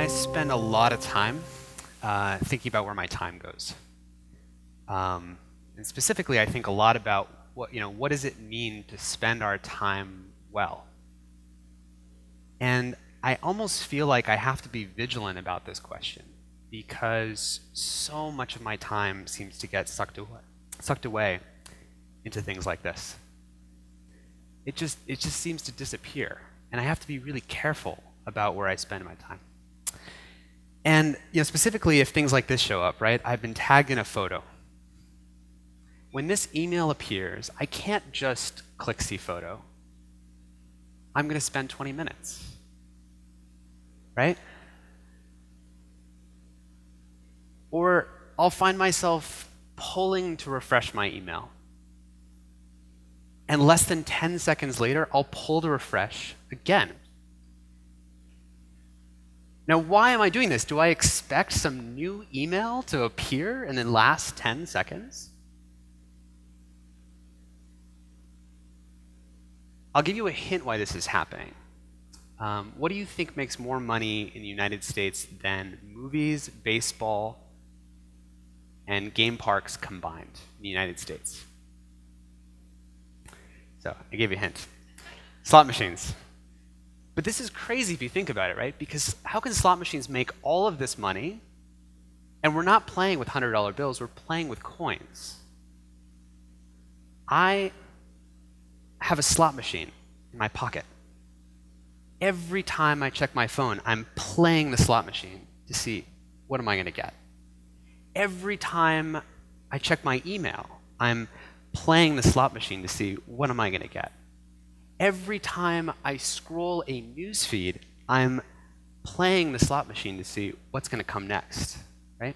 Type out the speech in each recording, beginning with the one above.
spend a lot of time thinking about where my time goes. And specifically, I think a lot about what does it mean to spend our time well? And I almost feel like I have to be vigilant about this question because so much of my time seems to get sucked away into things like this. It just seems to disappear, and I have to be really careful about where I spend my time. And specifically, if things like this show up, right? I've been tagged in a photo. When this email appears, I can't just click see photo. I'm going to spend 20 minutes, right? Or I'll find myself pulling to refresh my email. And less than 10 seconds later, I'll pull to refresh again. Now, why am I doing this? Do I expect some new email to appear in the last 10 seconds? I'll give you a hint why this is happening. What do you think makes more money in the United States than movies, baseball, and game parks combined in the United States? So I gave you a hint. Slot machines. But this is crazy if you think about it, right? Because how can slot machines make all of this money, and we're not playing with $100 bills, we're playing with coins? I have a slot machine in my pocket. Every time I check my phone, I'm playing the slot machine to see what am I going to get. Every time I check my email, I'm playing the slot machine to see what am I going to get. Every time I scroll a news feed, I'm playing the slot machine to see what's going to come next, right?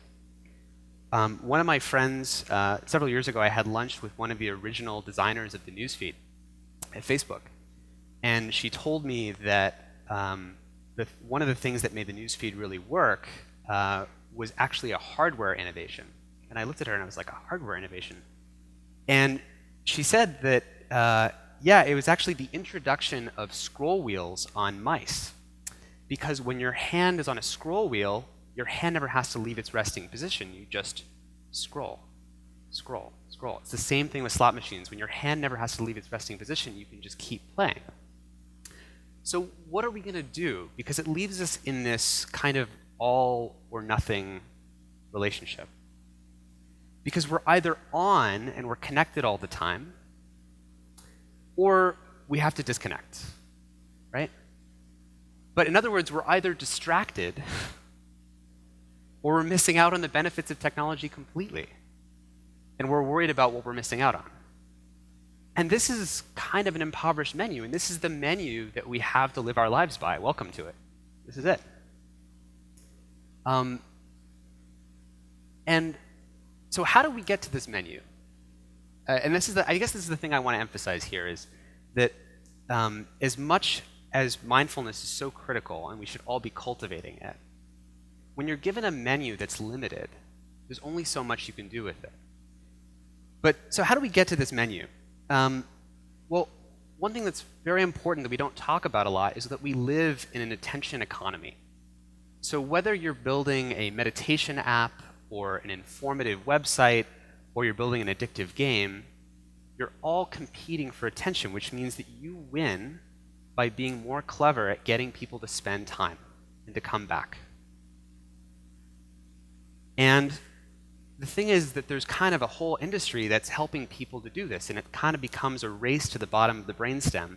One of my friends, several years ago, I had lunch with one of the original designers of the news feed at Facebook. And she told me that one of the things that made the news feed really work was actually a hardware innovation. And I looked at her and I was like, a hardware innovation? And she said that yeah, it was actually the introduction of scroll wheels on mice. Because when your hand is on a scroll wheel, your hand never has to leave its resting position. You just scroll, scroll, scroll. It's the same thing with slot machines. When your hand never has to leave its resting position, you can just keep playing. So what are we going to do? Because it leaves us in this kind of all or nothing relationship. Because we're either on and we're connected all the time, or we have to disconnect, right? But in other words, we're either distracted or we're missing out on the benefits of technology completely. And we're worried about what we're missing out on. And this is kind of an impoverished menu, and this is the menu that we have to live our lives by. Welcome to it. This is it. And so how do we get to this menu? And I guess this is the thing I want to emphasize here is that as much as mindfulness is so critical and we should all be cultivating it, when you're given a menu that's limited, there's only so much you can do with it. But so how do we get to this menu? Well, one thing that's very important that we don't talk about a lot is that we live in an attention economy. So whether you're building a meditation app or an informative website, or you're building an addictive game, you're all competing for attention, which means that you win by being more clever at getting people to spend time and to come back. And the thing is that there's kind of a whole industry that's helping people to do this, and it kind of becomes a race to the bottom of the brainstem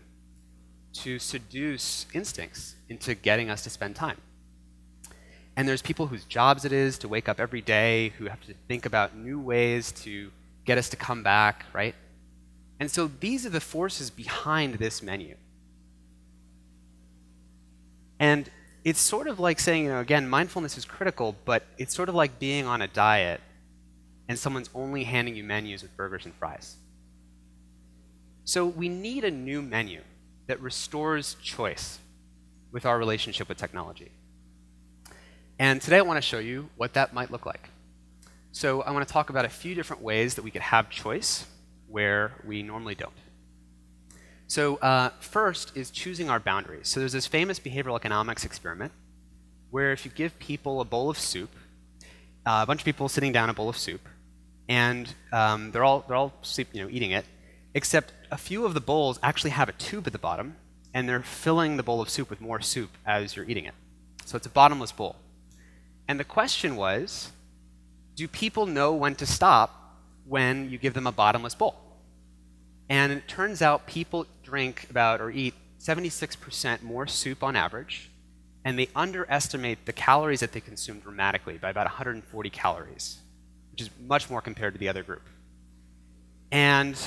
to seduce instincts into getting us to spend time. And there's people whose jobs it is to wake up every day, who have to think about new ways to get us to come back, right? And so these are the forces behind this menu. And it's sort of like saying, again, mindfulness is critical, but it's sort of like being on a diet and someone's only handing you menus with burgers and fries. So we need a new menu that restores choice with our relationship with technology. And today I want to show you what that might look like. So I want to talk about a few different ways that we could have choice where we normally don't. So first is choosing our boundaries. So there's this famous behavioral economics experiment where if you give people a bowl of soup, a bunch of people sitting down a bowl of soup, and they're all eating it, except a few of the bowls actually have a tube at the bottom, and they're filling the bowl of soup with more soup as you're eating it. So it's a bottomless bowl. And the question was, do people know when to stop when you give them a bottomless bowl? And it turns out people drink about or eat 76% more soup on average, and they underestimate the calories that they consume dramatically by about 140 calories, which is much more compared to the other group. And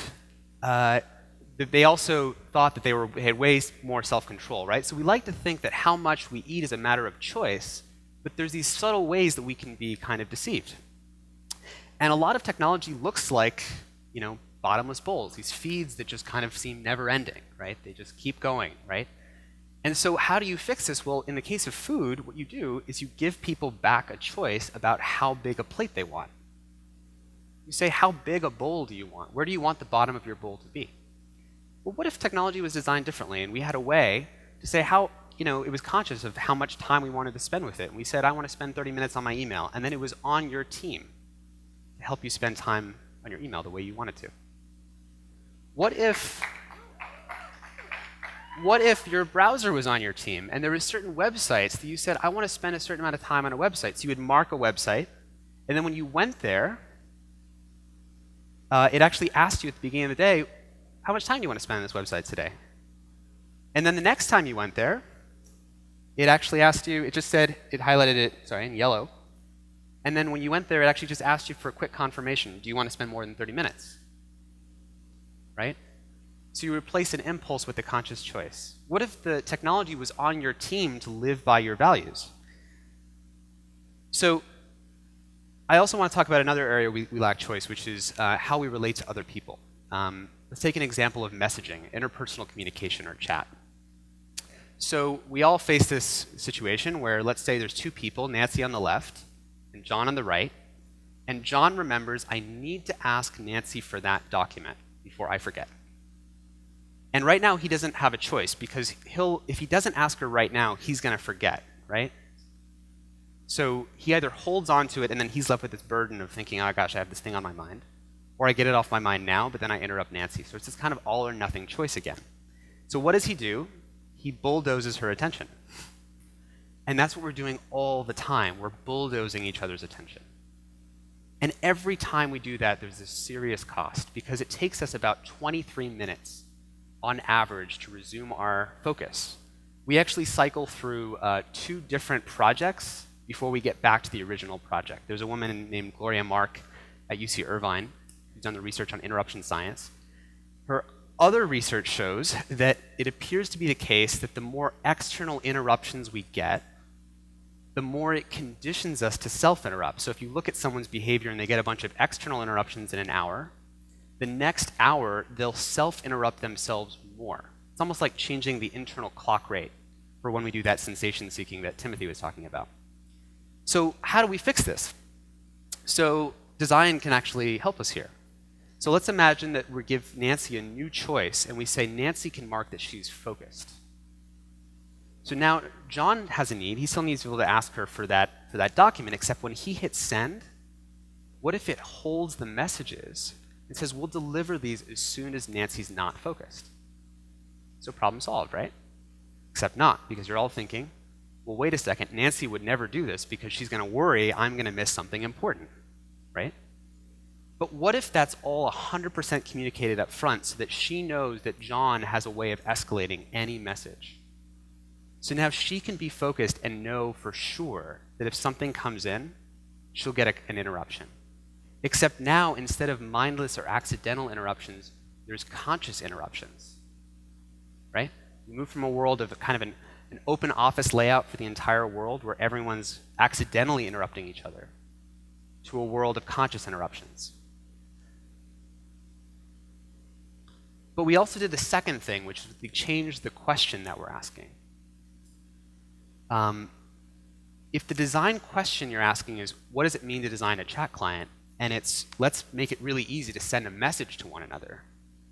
they also thought that they had way more self-control, right? So we like to think that how much we eat is a matter of choice, but there's these subtle ways that we can be kind of deceived. And a lot of technology looks like, bottomless bowls, these feeds that just kind of seem never-ending, right? They just keep going, right? And so how do you fix this? Well, in the case of food, what you do is you give people back a choice about how big a plate they want. You say, how big a bowl do you want? Where do you want the bottom of your bowl to be? Well, what if technology was designed differently and we had a way to say how, it was conscious of how much time we wanted to spend with it. And we said, I want to spend 30 minutes on my email. And then it was on your team to help you spend time on your email the way you wanted to. What if your browser was on your team and there were certain websites that you said, I want to spend a certain amount of time on a website. So you would mark a website, and then when you went there, it actually asked you at the beginning of the day, how much time do you want to spend on this website today? And then the next time you went there, it actually asked you, it highlighted it, in yellow. And then when you went there, it actually just asked you for a quick confirmation. Do you want to spend more than 30 minutes? Right? So you replace an impulse with a conscious choice. What if the technology was on your team to live by your values? So I also want to talk about another area we lack choice, which is how we relate to other people. Let's take an example of messaging, interpersonal communication or chat. So we all face this situation where, let's say there's two people, Nancy on the left and John on the right, and John remembers, I need to ask Nancy for that document before I forget. And right now he doesn't have a choice, because if he doesn't ask her right now, he's going to forget, right? So he either holds on to it and then he's left with this burden of thinking, oh gosh, I have this thing on my mind, or I get it off my mind now, but then I interrupt Nancy. So it's this kind of all or nothing choice again. So what does he do? He bulldozes her attention. And that's what we're doing all the time. We're bulldozing each other's attention. And every time we do that, there's this serious cost, because it takes us about 23 minutes on average to resume our focus. We actually cycle through 2 different projects before we get back to the original project. There's a woman named Gloria Mark at UC Irvine who's done the research on interruption science. Her other research shows that it appears to be the case that the more external interruptions we get, the more it conditions us to self-interrupt. So if you look at someone's behavior and they get a bunch of external interruptions in an hour, the next hour they'll self-interrupt themselves more. It's almost like changing the internal clock rate for when we do that sensation seeking that Timothy was talking about. So how do we fix this? So design can actually help us here. So let's imagine that we give Nancy a new choice and we say Nancy can mark that she's focused. So now John has a need. He still needs to be able to ask her for that document, except when he hits send, what if it holds the messages and says, we'll deliver these as soon as Nancy's not focused? So problem solved, right? Except not, because you're all thinking, well, wait a second, Nancy would never do this because she's going to worry I'm going to miss something important, right? But what if that's all 100% communicated up front so that she knows that John has a way of escalating any message? So now she can be focused and know for sure that if something comes in, she'll get an interruption. Except now, instead of mindless or accidental interruptions, there's conscious interruptions, right? We move from a world of kind of an open office layout for the entire world where everyone's accidentally interrupting each other to a world of conscious interruptions. But we also did the second thing, which is we changed the question that we're asking. If the design question you're asking is, what does it mean to design a chat client? And it's, let's make it really easy to send a message to one another.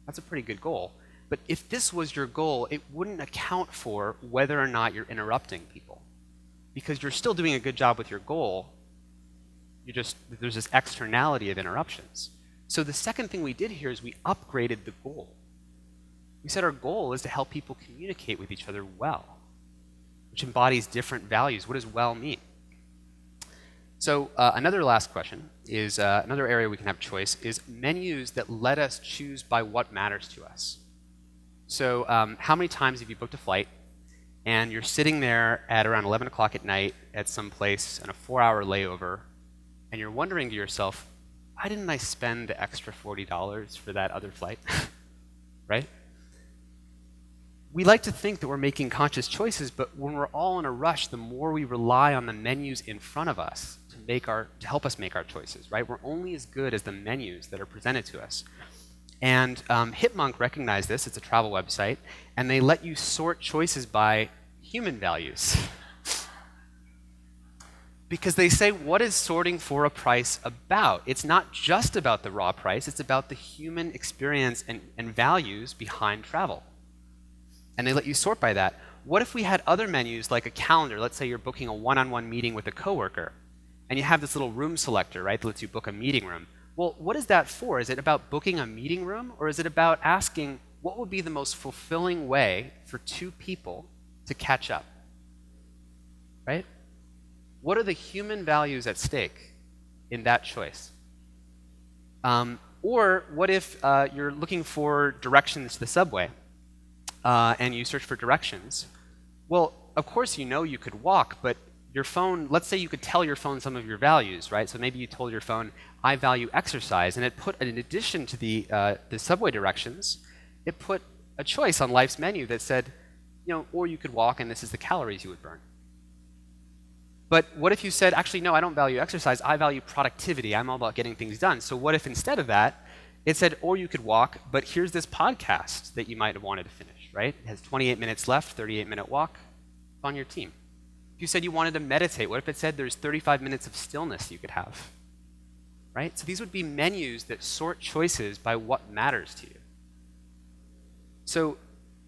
That's a pretty good goal. But if this was your goal, it wouldn't account for whether or not you're interrupting people. because you're still doing a good job with your goal. There's this externality of interruptions. So the second thing we did here is we upgraded the goal. We said our goal is to help people communicate with each other well, which embodies different values. What does well mean? So another last question is, another area we can have choice is menus that let us choose by what matters to us. So how many times have you booked a flight and you're sitting there at around 11 o'clock at night at some place on a 4-hour layover, and you're wondering to yourself, why didn't I spend the extra $40 for that other flight? Right? We like to think that we're making conscious choices, but when we're all in a rush, the more we rely on the menus in front of us to help us make our choices, right? We're only as good as the menus that are presented to us. And Hipmunk recognized this. It's a travel website, and they let you sort choices by human values. Because they say, what is sorting for a price about? It's not just about the raw price, it's about the human experience and values behind travel. And they let you sort by that. What if we had other menus like a calendar? Let's say you're booking a one-on-one meeting with a coworker, and you have this little room selector, right, that lets you book a meeting room. Well, what is that for? Is it about booking a meeting room, or is it about asking what would be the most fulfilling way for two people to catch up, right? What are the human values at stake in that choice? Or what if you're looking for directions to the subway and you search for directions? Well, of course you could walk, but your phone, let's say you could tell your phone some of your values, right? So maybe you told your phone, I value exercise, and it put, in addition to the subway directions, it put a choice on life's menu that said, or you could walk and this is the calories you would burn. But what if you said, actually, no, I don't value exercise, I value productivity, I'm all about getting things done. So what if instead of that, it said, or you could walk, but here's this podcast that you might have wanted to finish, right? It has 28 minutes left, 38-minute walk, it's on your team. If you said you wanted to meditate, what if it said there's 35 minutes of stillness you could have, right? So these would be menus that sort choices by what matters to you. So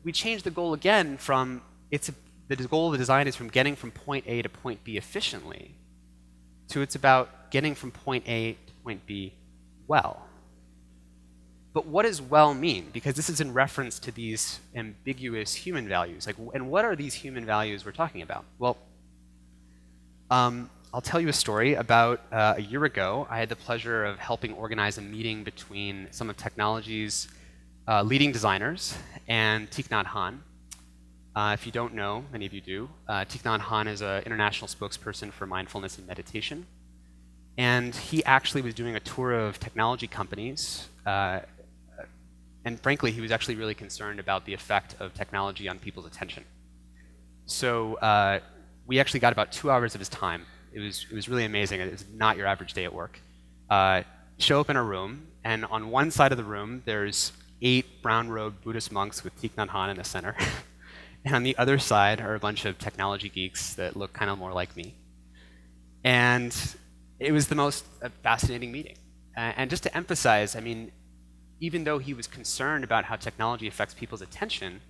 we changed the goal again from, the goal of the design is from getting from point A to point B efficiently, to it's about getting from point A to point B well. But what does well mean? Because this is in reference to these ambiguous human values. And what are these human values we're talking about? Well, I'll tell you a story. About a year ago, I had the pleasure of helping organize a meeting between some of technology's leading designers and Teak NonHan. If you don't know, many of you do, Teak NonHan is an international spokesperson for mindfulness and meditation. And he actually was doing a tour of technology companies. And frankly, he was actually really concerned about the effect of technology on people's attention. So we actually got about 2 hours of his time. It was really amazing. It was not your average day at work. Show up in a room, and on one side of the room, there's 8 brown-robed Buddhist monks with Teak NonHan in the center. And on the other side are a bunch of technology geeks that look kind of more like me. And it was the most fascinating meeting. And just to emphasize, I mean, even though he was concerned about how technology affects people's attention,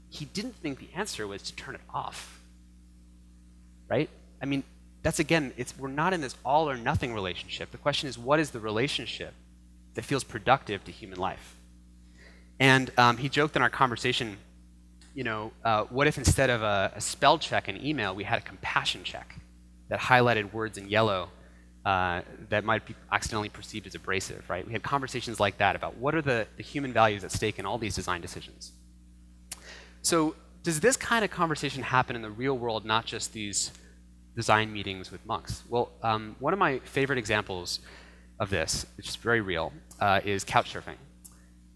he didn't think the answer was to turn it off, right? I mean, that's again, we're not in this all or nothing relationship. The question is, what is the relationship that feels productive to human life? And he joked in our conversation, what if instead of a spell check in email, we had a compassion check that highlighted words in yellow that might be accidentally perceived as abrasive, right? We had conversations like that about what are the human values at stake in all these design decisions. So does this kind of conversation happen in the real world, not just these design meetings with monks? Well, one of my favorite examples of this, which is very real, is Couchsurfing.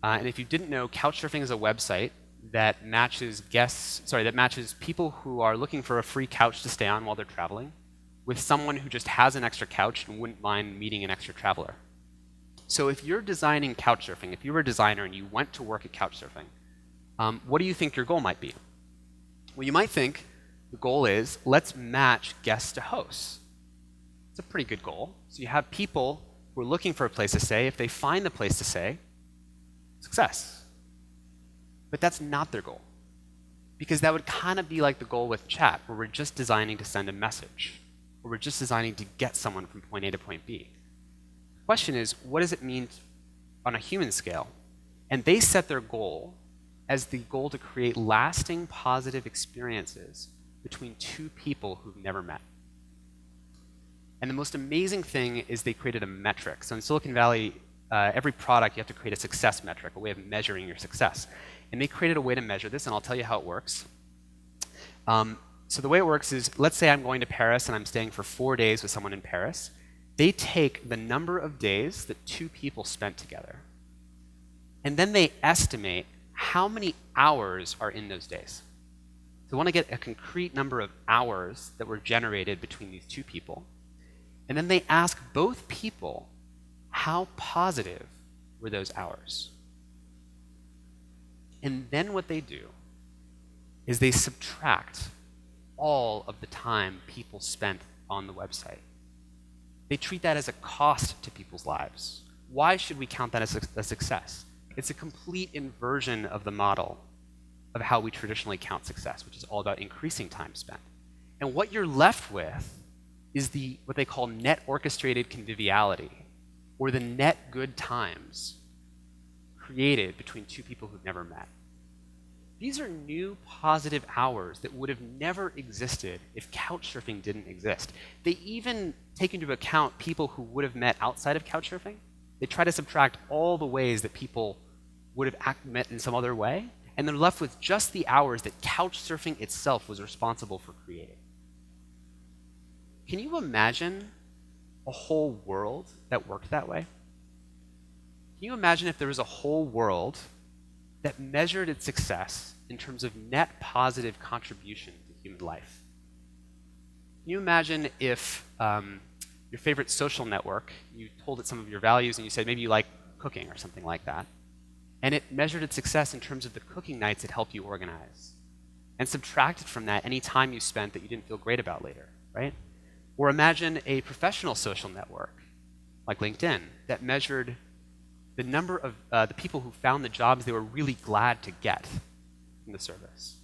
And if you didn't know, Couchsurfing is a website that matches people who are looking for a free couch to stay on while they're traveling with someone who just has an extra couch and wouldn't mind meeting an extra traveler. So if you're designing Couchsurfing, if you were a designer and you went to work at Couchsurfing, what do you think your goal might be? Well, you might think the goal is, let's match guests to hosts. It's a pretty good goal. So you have people who are looking for a place to stay. If they find the place to stay, success. But that's not their goal. Because that would kind of be like the goal with chat, where we're just designing to send a message, or we're just designing to get someone from point A to point B. The question is, what does it mean on a human scale? And they set their goal as the goal to create lasting positive experiences between two people who've never met. And the most amazing thing is they created a metric. So in Silicon Valley, every product, you have to create a success metric, a way of measuring your success. And they created a way to measure this, and I'll tell you how it works. So the way it works is, let's say I'm going to Paris and I'm staying for 4 days with someone in Paris. They take the number of days that two people spent together, and then they estimate how many hours are in those days. So they want to get a concrete number of hours that were generated between these two people. And then they ask both people, how positive were those hours? And then what they do is they subtract all of the time people spent on the website. They treat that as a cost to people's lives. Why should we count that as a success? It's a complete inversion of the model of how we traditionally count success, which is all about increasing time spent. And what you're left with is what they call net orchestrated conviviality, or the net good times created between two people who've never met. These are new positive hours that would have never existed if Couchsurfing didn't exist. They even take into account people who would have met outside of Couchsurfing. They try to subtract all the ways that people would have met in some other way, and they're left with just the hours that Couchsurfing itself was responsible for creating. Can you imagine a whole world that worked that way? Can you imagine if there was a whole world that measured its success in terms of net positive contribution to human life? Can you imagine if your favorite social network, you told it some of your values and you said maybe you like cooking or something like that, and it measured its success in terms of the cooking nights it helped you organize, and subtracted from that any time you spent that you didn't feel great about later, right? Or imagine a professional social network, like LinkedIn, that measured the number of the people who found the jobs they were really glad to get from the service,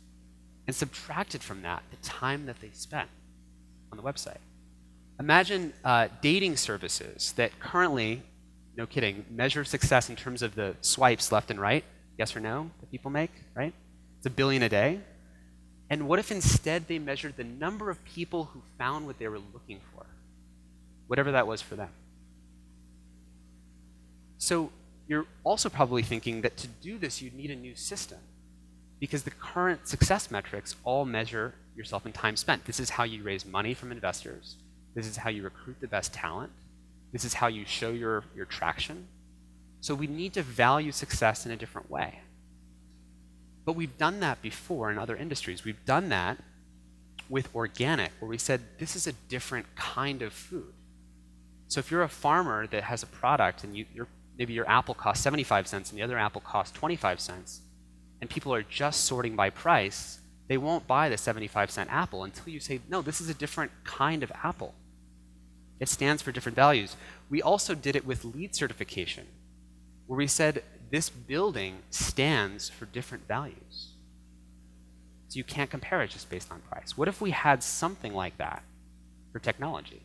and subtracted from that the time that they spent on the website. Imagine dating services that currently, no kidding, measure success in terms of the swipes left and right, yes or no, that people make, right? It's 1 billion a day. And what if instead they measured the number of people who found what they were looking for, whatever that was for them? So you're also probably thinking that to do this, you'd need a new system, because the current success metrics all measure yourself in time spent. This is how you raise money from investors. This is how you recruit the best talent. This is how you show your traction. So we need to value success in a different way. But we've done that before in other industries. We've done that with organic, where we said, this is a different kind of food. So if you're a farmer that has a product and maybe your apple costs 75 cents and the other apple costs 25 cents, and people are just sorting by price, they won't buy the 75-cent apple until you say, no, this is a different kind of apple. It stands for different values. We also did it with LEED certification, where we said, this building stands for different values. So you can't compare it just based on price. What if we had something like that for technology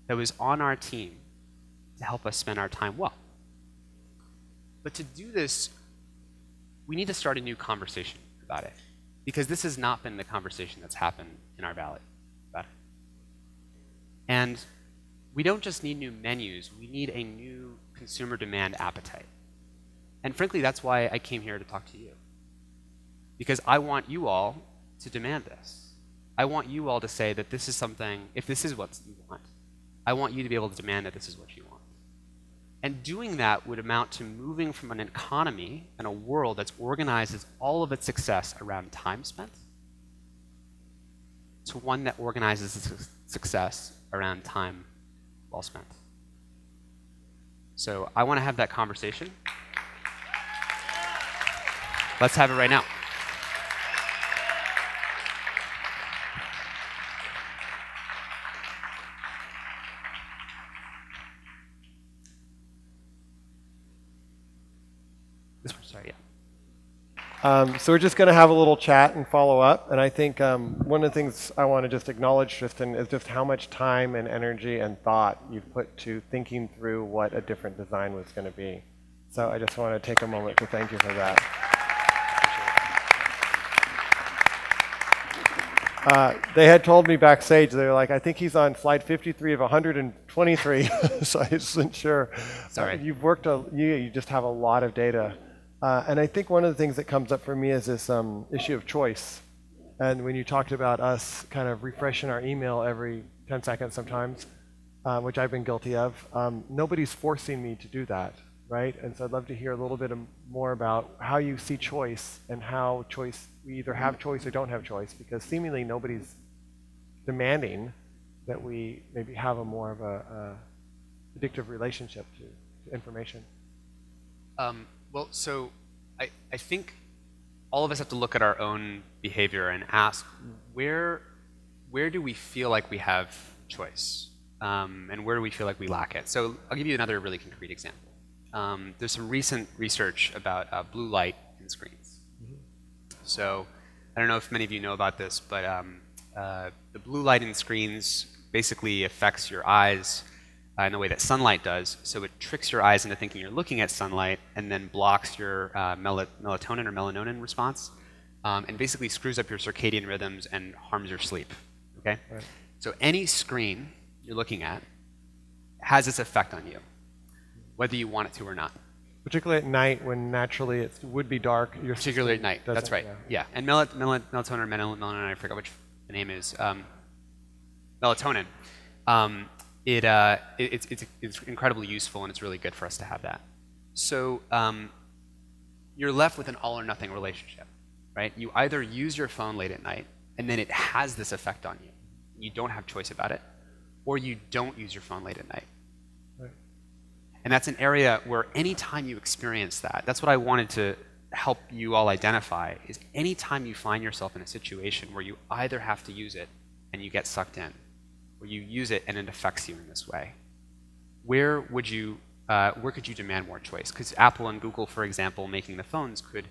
that was on our team to help us spend our time well? But to do this, we need to start a new conversation about it, because this has not been the conversation that's happened in our valley about it. And we don't just need new menus, we need a new consumer demand appetite. And frankly, that's why I came here to talk to you. Because I want you all to demand this. I want you all to say that this is something, if this is what you want, I want you to be able to demand that this is what you want. And doing that would amount to moving from an economy and a world that's organizes all of its success around time spent to one that organizes its success around time well spent. So I want to have that conversation. Let's have it right now. This one, sorry, yeah. So we're just going to have a little chat and follow up. And I think one of the things I want to just acknowledge, Tristan, is just how much time and energy and thought you've put to thinking through what a different design was going to be. So I just want to take a moment to thank you for that. They had told me backstage, they were like, I think he's on slide 53 of 123, so I wasn't sure. Sorry. You've worked, you just have a lot of data. And I think one of the things that comes up for me is this issue of choice. And when you talked about us kind of refreshing our email every 10 seconds sometimes, which I've been guilty of, nobody's forcing me to do that, right? And so I'd love to hear a little bit more about how you see choice and how choice, we either have choice or don't have choice, because seemingly nobody's demanding that we maybe have a more of a addictive relationship to information. Well, so I think all of us have to look at our own behavior and ask, where do we feel like we have choice? And where do we feel like we lack it? So I'll give you another really concrete example. There's some recent research about blue light in screens. So I don't know if many of you know about this, but the blue light in screens basically affects your eyes in the way that sunlight does. So it tricks your eyes into thinking you're looking at sunlight and then blocks your melatonin or melatonin response and basically screws up your circadian rhythms and harms your sleep. Okay? Right. So any screen you're looking at has this effect on you, whether you want it to or not. Particularly at night when naturally it would be dark. Particularly at night, that's right. Yeah. And melatonin or melatonin, I forgot which the name is, melatonin. It's incredibly useful and it's really good for us to have that. So you're left with an all or nothing relationship, right? You either use your phone late at night and then it has this effect on you. You don't have choice about it, or you don't use your phone late at night. Right. And that's an area where anytime you experience that, that's what I wanted to help you all identify, is anytime you find yourself in a situation where you either have to use it and you get sucked in, or you use it and it affects you in this way, where could you demand more choice? Because Apple and Google, for example, making the phones could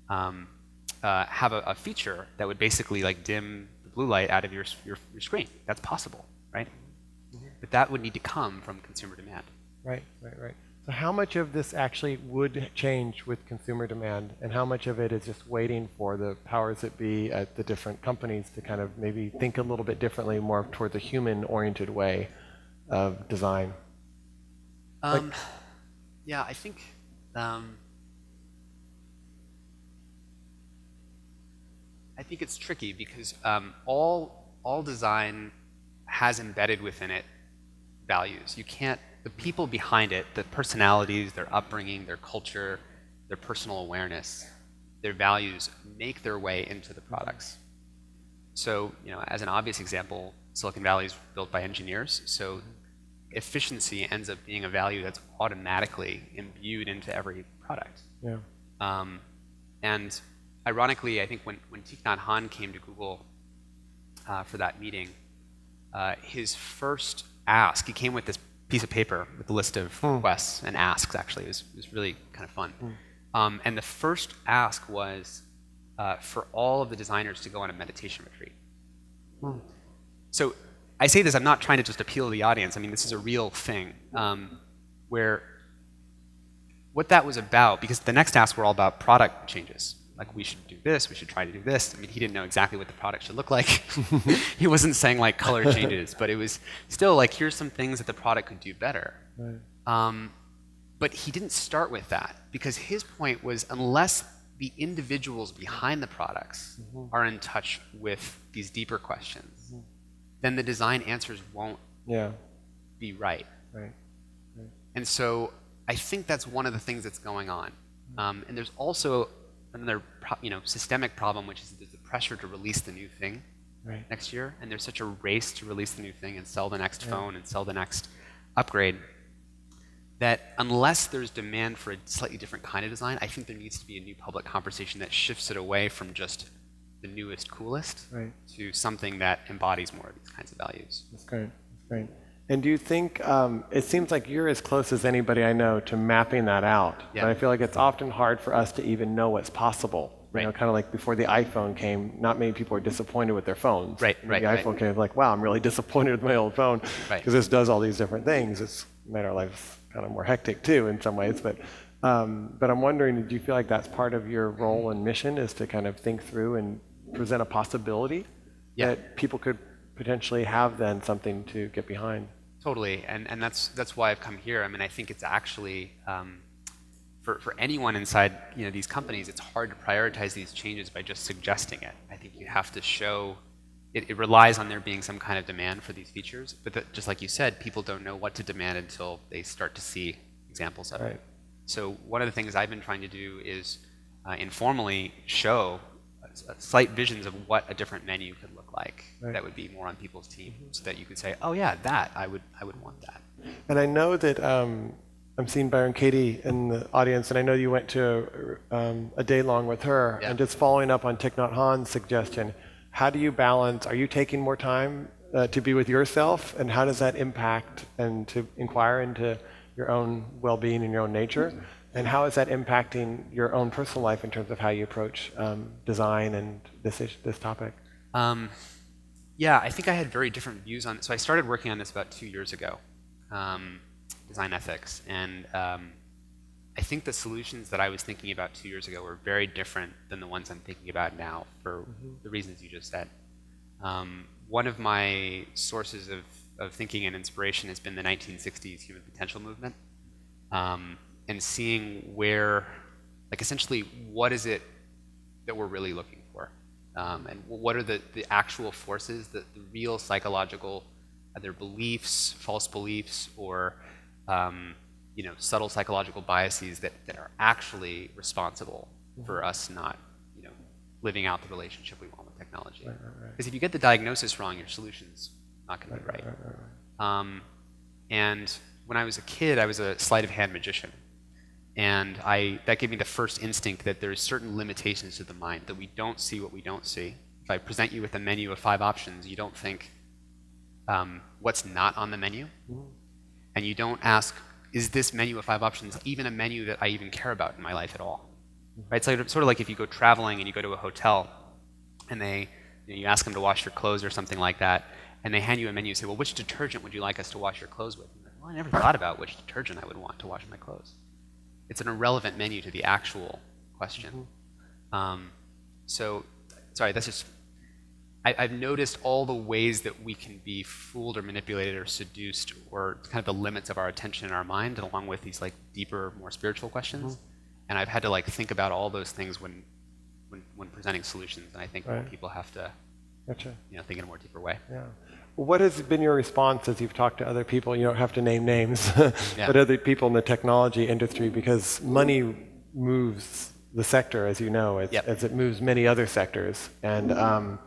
have a feature that would basically like dim the blue light out of your screen. That's possible, right? Mm-hmm. But that would need to come from consumer demand. Right. So how much of this actually would change with consumer demand, and how much of it is just waiting for the powers that be at the different companies to kind of maybe think a little bit differently, more toward the human-oriented way of design? Yeah, I think it's tricky because all design has embedded within it values. You can't. The people behind it, the personalities, their upbringing, their culture, their personal awareness, their values make their way into the products. So, as an obvious example, Silicon Valley is built by engineers, so efficiency ends up being a value that's automatically imbued into every product. Yeah. And ironically, I think when Teak NonHan came to Google for that meeting, his first ask, he came with this piece of paper with a list of requests and asks, actually. It was really kind of fun. And the first ask was for all of the designers to go on a meditation retreat. So I say this, I'm not trying to just appeal to the audience. I mean, this is a real thing where what that was about, because the next tasks were all about product changes. Like, we should do this, we should try to do this. I mean, he didn't know exactly what the product should look like. He wasn't saying like color changes, but it was still like, here's some things that the product could do better. Right. But he didn't start with that, because his point was, unless the individuals behind the products are in touch with these deeper questions, then the design answers won't be right. And so I think that's one of the things that's going on. And there's also another systemic problem, which is there's the pressure to release the new thing next year, and there's such a race to release the new thing and sell the next phone and sell the next upgrade, that unless there's demand for a slightly different kind of design, I think there needs to be a new public conversation that shifts it away from just the newest, coolest to something that embodies more of these kinds of values. That's great. And do you think, it seems like you're as close as anybody I know to mapping that out, Yeah. but I feel like it's often hard for us to even know what's possible. You know, Right. kind of like before the iPhone came, not many people were disappointed with their phones. Right, When right, the iPhone came, like, wow, I'm really disappointed with my old phone Right. because this does all these different things. It's made our lives kind of more hectic too in some ways, but I'm wondering, do you feel like that's part of your role and mission is to kind of think through and present a possibility Yeah. that people could potentially have then something to get behind? Totally, and that's why I've come here. I mean, I think it's actually for anyone inside these companies, it's hard to prioritize these changes by just suggesting it. I think you have to show it relies on there being some kind of demand for these features. But just like you said, people don't know what to demand until they start to see examples of it. So one of the things I've been trying to do is informally show slight visions of what a different menu could look like that would be more on people's team, so that you could say, oh yeah, that I would want that. And I know that I'm seeing Byron Katie in the audience, and I know you went to a day long with her. Yeah. And just following up on Teak NonHan's suggestion, how do you balance? Are you taking more time to be with yourself, and how does that impact and to inquire into your own well-being and your own nature? And how is that impacting your own personal life in terms of how you approach design and this topic? Yeah, I think I had very different views on it. So I started working on this about 2 years ago, design ethics. And I think the solutions that I was thinking about 2 years ago were very different than the ones I'm thinking about now for the reasons you just said. One of my sources of thinking and inspiration has been the 1960s human potential movement. And seeing where, like essentially, what is it that we're really looking for? And what are the actual forces, the real psychological, either beliefs, false beliefs, or subtle psychological biases that are actually responsible for us not living out the relationship we want with technology. Because if you get the diagnosis wrong, your solution's not going to be right. And when I was a kid, I was a sleight of hand magician. And that gave me the first instinct that there's certain limitations to the mind, that we don't see what we don't see. If I present you with a menu of 5 options, you don't think what's not on the menu. And you don't ask, is this menu of 5 options even a menu that I even care about in my life at all? Right? So it's sort of like if you go traveling and you go to a hotel and you ask them to wash your clothes or something like that, and they hand you a menu and say, well, which detergent would you like us to wash your clothes with? And you're like, well, I never thought about which detergent I would want to wash my clothes. It's an irrelevant menu to the actual question. So, sorry, that's just, I've noticed all the ways that we can be fooled or manipulated or seduced, or kind of the limits of our attention and our mind, along with these like deeper, more spiritual questions. And I've had to like think about all those things when presenting solutions. And I think more people have to think in a more deeper way. Yeah. Well, what has been your response as you've talked to other people? You don't have to name names, but other people in the technology industry, because money moves the sector, as you know, as it moves many other sectors. And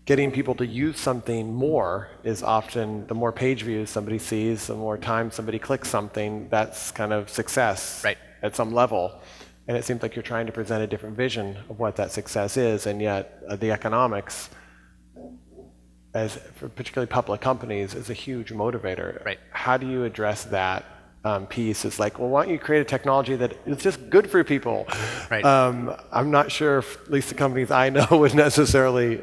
getting people to use something more is often, the more page views somebody sees, the more time somebody clicks something, that's kind of success at some level. And it seems like you're trying to present a different vision of what that success is, and yet the economics, as for particularly public companies, is a huge motivator. How do you address that piece? It's like, well, why don't you create a technology that is just good for people? I'm not sure if at least the companies I know would necessarily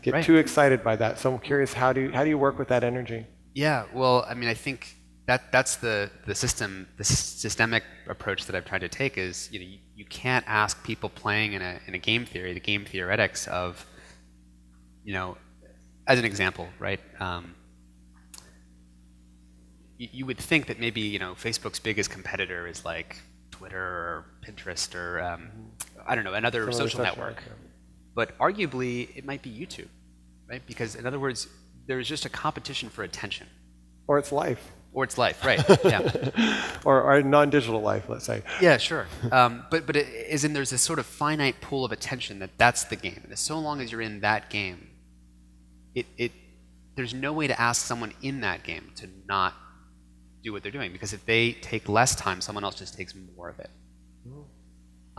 get too excited by that. So I'm curious, how do you work with that energy? Yeah, well, I mean, I think that's the systemic approach that I've tried to take is, you can't ask people playing in a game theory, the game theoretics of, as an example, right? You would think that maybe Facebook's biggest competitor is like Twitter or Pinterest or I don't know, another social network. But arguably, it might be YouTube, right? Because in other words, there's just a competition for attention. Or it's life. Or it's life, right? Yeah. or a non-digital life, let's say. Yeah, sure. But as in, there's this sort of finite pool of attention that's the game. And so long as you're in that game, there's no way to ask someone in that game to not do what they're doing, because if they take less time, someone else just takes more of it.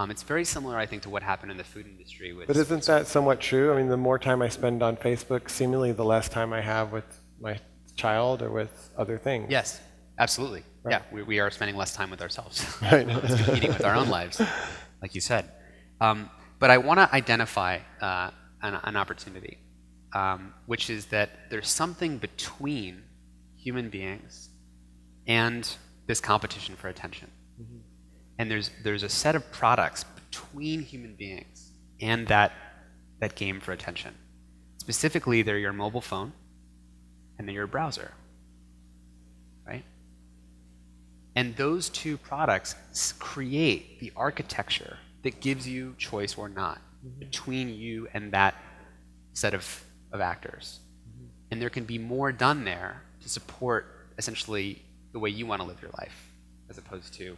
It's very similar, I think, to what happened in the food industry. But isn't that somewhat true? I mean, the more time I spend on Facebook, seemingly the less time I have with my child or with other things. Yes, absolutely. Right. Yeah, we are spending less time with ourselves. Right. It's competing with our own lives, like you said. But I want to identify an opportunity, which is that there's something between human beings and this competition for attention. Mm-hmm. And there's a set of products between human beings and that game for attention. Specifically, they're your mobile phone and then your browser, right? And those two products create the architecture that gives you choice or not between you and that set of actors. Mm-hmm. And there can be more done there to support essentially the way you want to live your life as opposed to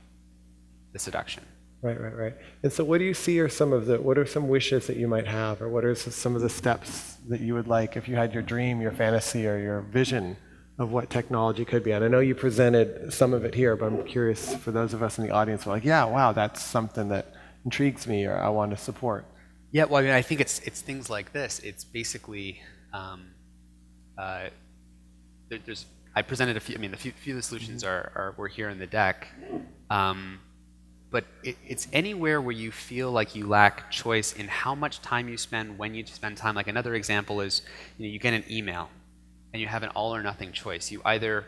the seduction. Right. And so what do you see are what are some wishes that you might have, or what are some of the steps that you would like if you had your dream, your fantasy, or your vision of what technology could be? And I know you presented some of it here, but I'm curious for those of us in the audience who are like, yeah, wow, that's something that intrigues me or I want to support. Yeah, well, I mean, I think it's things like this. It's basically, I presented a few, I mean, the few of the solutions were here in the deck. But it's anywhere where you feel like you lack choice in how much time you spend, when you spend time. Like another example is, you get an email and you have an all or nothing choice. You either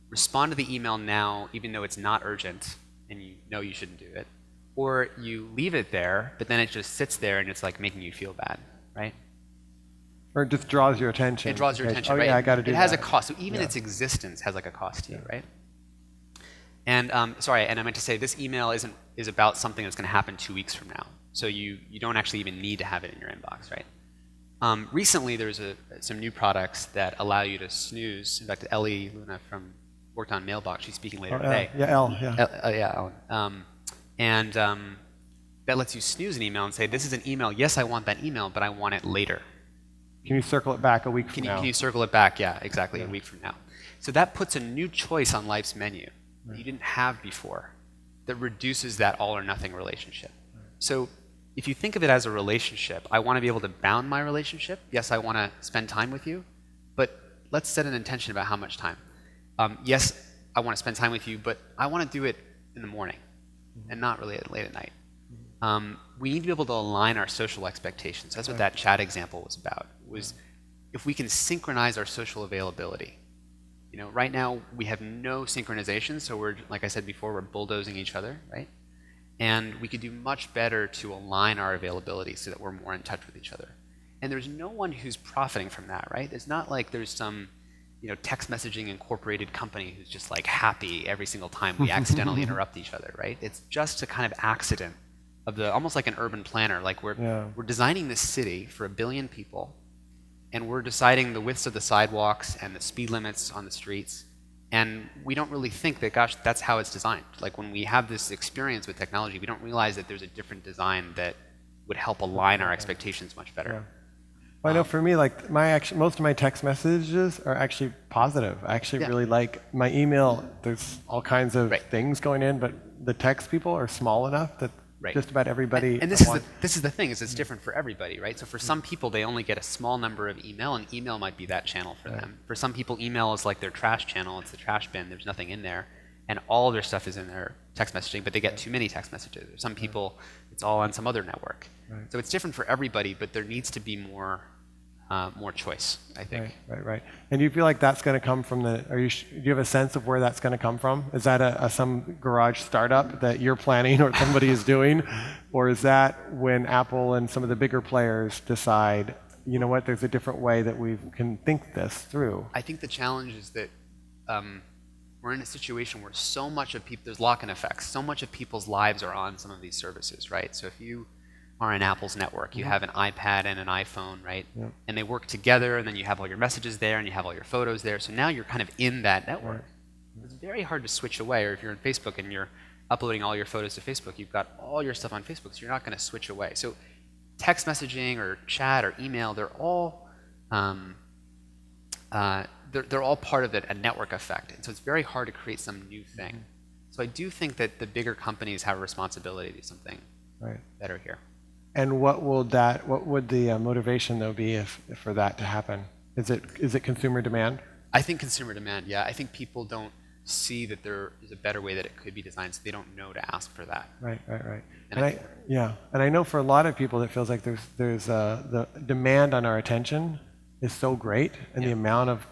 respond to the email now, even though it's not urgent and you know you shouldn't do it, or you leave it there, but then it just sits there and it's like making you feel bad, right? Or it just draws your attention. It draws your attention, oh, right? Yeah, I got to do that. It has a cost. So even its existence has like a cost to you, right? And sorry, and I meant to say this email is about something that's going to happen 2 weeks from now. So you don't actually even need to have it in your inbox, right? Recently, there's some new products that allow you to snooze. In fact, Ellie Luna worked on Mailbox. She's speaking later today. Yeah, Elle. Yeah. Yeah, Ellen. And that lets you snooze an email and say, this is an email. Yes, I want that email, but I want it later. Can you circle it back a week from now? Can you circle it back? Yeah, exactly, a week from now. So that puts a new choice on life's menu that you didn't have before, that reduces that all or nothing relationship. So if you think of it as a relationship, I want to be able to bound my relationship. Yes, I want to spend time with you, but let's set an intention about how much time. Yes, I want to spend time with you, but I want to do it in the morning and not really late at night. We need to be able to align our social expectations. That's what that chat example was about, was if we can synchronize our social availability. Right now we have no synchronization, so we're, like I said before, we're bulldozing each other, right? And we could do much better to align our availability so that we're more in touch with each other. And there's no one who's profiting from that, right? It's not like there's some, text messaging incorporated company who's just like happy every single time we accidentally interrupt each other, right? It's just a kind of accident of almost like an urban planner. Like we're designing this city for 1 billion people, and we're deciding the widths of the sidewalks and the speed limits on the streets, and we don't really think that, gosh, that's how it's designed. Like when we have this experience with technology, we don't realize that there's a different design that would help align our expectations much better. Yeah. Well, I know for me, like most of my text messages are actually positive. I actually really like my email. There's all kinds of things going in, but the text people are small enough that just about everybody. And this is the thing, is it's different for everybody, right? So for some people, they only get a small number of email, and email might be that channel for them. For some people, email is like their trash channel. It's the trash bin. There's nothing in there, and all their stuff is in their text messaging, but they get too many text messages. Or some people, it's all on some other network. So it's different for everybody, but there needs to be more choice, I think. Right. And do you feel like that's going to come from do you have a sense of where that's going to come from? Is that some garage startup that you're planning or somebody is doing? Or is that when Apple and some of the bigger players decide, you know what, there's a different way that we can think this through? I think the challenge is that we're in a situation where so much of people, there's Lockin effects, so much of people's lives are on some of these services, right? So if you are in Apple's network, you have an iPad and an iPhone, right? And they work together, and then you have all your messages there, and you have all your photos there. So now you're kind of in that network. It's very hard to switch away. Or if you're in Facebook and you're uploading all your photos to Facebook, you've got all your stuff on Facebook, so you're not going to switch away. So text messaging or chat or email, they're all they're all part of a network effect. And so it's very hard to create some new thing. So I do think that the bigger companies have a responsibility to do something better here. And what would the motivation though be for that to happen? Is it consumer demand? I think consumer demand, yeah. I think people don't see that there is a better way that it could be designed, so they don't know to ask for that. Right. And And I know for a lot of people it feels like there's the demand on our attention is so great, and the amount of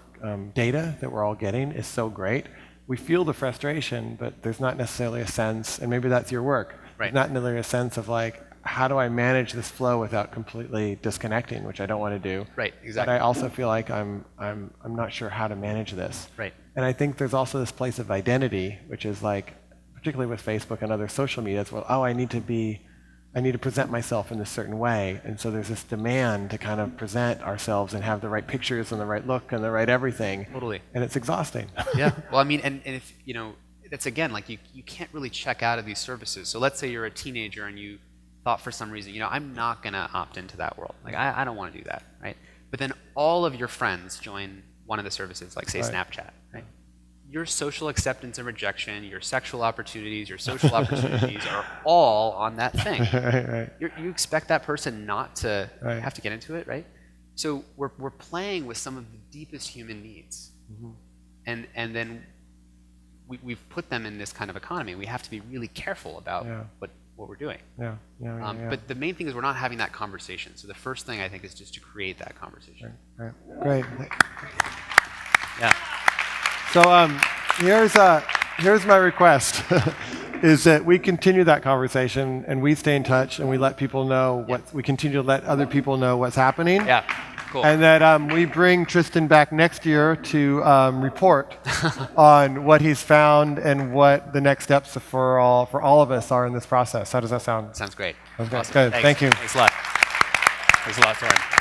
data that we're all getting is so great. We feel the frustration, but there's not necessarily a sense, and maybe that's your work. Right. There's not necessarily a sense of like, how do I manage this flow without completely disconnecting, which I don't want to do. Right, exactly. But I also feel like I'm not sure how to manage this. Right. And I think there's also this place of identity, which is like, particularly with Facebook and other social media, it's, well, oh, I need to present myself in a certain way. And so there's this demand to kind of present ourselves and have the right pictures and the right look and the right everything. Totally. And it's exhausting. Yeah. Well, I mean, and if, that's again, like you can't really check out of these services. So let's say you're a teenager and you thought for some reason, I'm not going to opt into that world. Like, I don't want to do that, right? But then all of your friends join one of the services, like say Snapchat, right? Your social acceptance and rejection, your sexual opportunities, your social opportunities are all on that thing. Right. You expect that person not to have to get into it, right? So we're playing with some of the deepest human needs. And then we've put them in this kind of economy. We have to be really careful about what we're doing. But the main thing is we're not having that conversation. So the first thing I think is just to create that conversation. Right. Great. Yeah. So here's my request, is that we continue that conversation and we stay in touch and we let people know we continue to let other people know what's happening. Yeah. Cool. And that we bring Tristan back next year to report on what he's found and what the next steps for all of us are in this process. How does that sound? Sounds great. Okay. Awesome. Good. Thanks. Thank you. Thanks a lot. Thanks a lot, Soren.